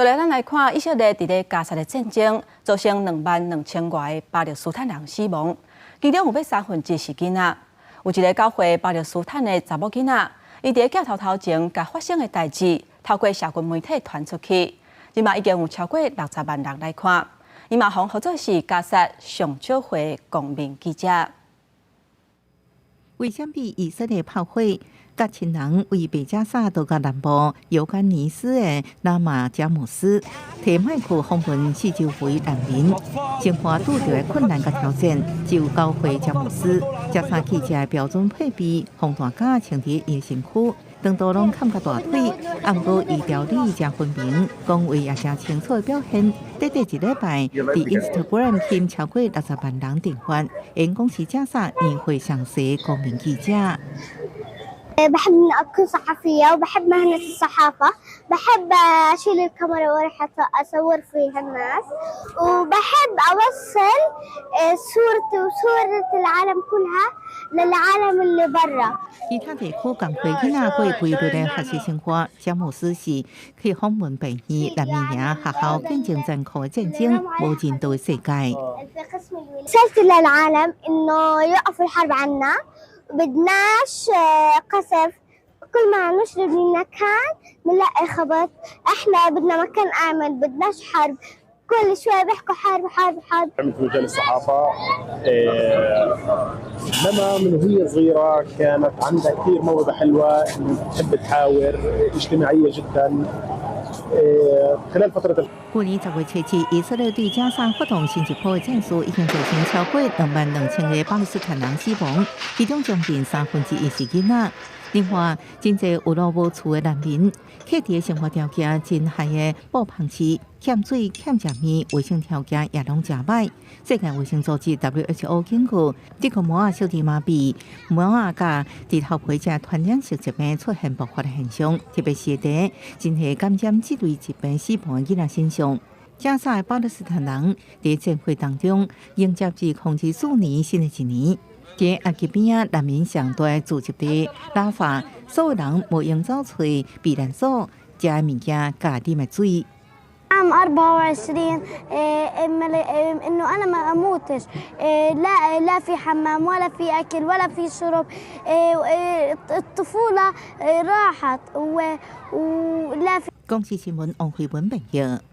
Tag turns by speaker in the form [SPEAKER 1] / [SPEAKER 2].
[SPEAKER 1] 再来，咱来看以色列伫咧加沙的战争，造成22000外的巴勒斯坦人死亡，其中有要1/3是囡仔。有一个9岁巴勒斯坦的查某囡仔，伊伫镜头头前甲发生的代志，透过社群媒体传出去，今嘛已经有超过60万人来看。伊嘛互号做是加沙上少岁公民记者。
[SPEAKER 2] 为什么以色列炮灰？甲亲人为贝加萨到甲南部尤干尼斯的拉马加姆斯，提麦克访问四周围难民，生活拄到的困难甲挑战，只有9岁加姆斯，加沙记者标准配备，红大架穿伫伊身躯，长度拢砍甲大腿，毋过伊条理真分明，讲话也真清楚的表现。短短一礼拜，伫 Instagram 吸引超过60万人订阅，因讲是加沙年会上市公民记者。
[SPEAKER 3] بحب إني أكون صحفية وبحب مهنة الصحافة بحب أشيل الكاميرا وأروح أصور فيها الناس وبحب أوصل صورتي وصورة العالم كلها للعالم اللي برا
[SPEAKER 2] 其他地区共会囡仔过规律的学习生活，詹姆斯是去访问病院、难民营学校，见证残酷的战争、无人道的世界。
[SPEAKER 3] رسالة للعالم إنه يوقفوا الحرب عنا بدناش قصف كل ما نشرب من مكان بنلاقي خبط احنا بدنا مكان آمن بدناش حرب كل شوي بيحكوا حرب حرب حرب.
[SPEAKER 4] عملت في مجال الصحافة لما من وهي صغيرة كانت عندها كثير موهبة حلوة تحب تحاور اجتماعية جدا خلال فترة
[SPEAKER 2] 去年10月初7，以色列对加沙发动新一波的战事，已经造成超过22000个巴勒斯坦人死亡，其中将近1/3是囡仔。另外，真侪有路无厝的难民，客地的生活条件真害的布棚市，欠水、欠食面，卫生条件也拢真歹。世界卫生组织 WHO 警告，这个毛仔小儿麻痹、毛仔甲直头皮者传染性疾病出现爆发的现象，特别是在真系感染这类疾病死亡的囡仔身上。加沙的巴勒斯坦人在战火当中迎接至04年新的一年。在阿吉边啊，难民上大的聚集地拉法，所有人无用走找避难所，食的物件加啉的水。
[SPEAKER 3] عام 24 إنه أنا ما أموتش لا في حمام ولا في أكل ولا في شرب الطفولة راحت ولا في
[SPEAKER 2] 公司新闻王慧文报道。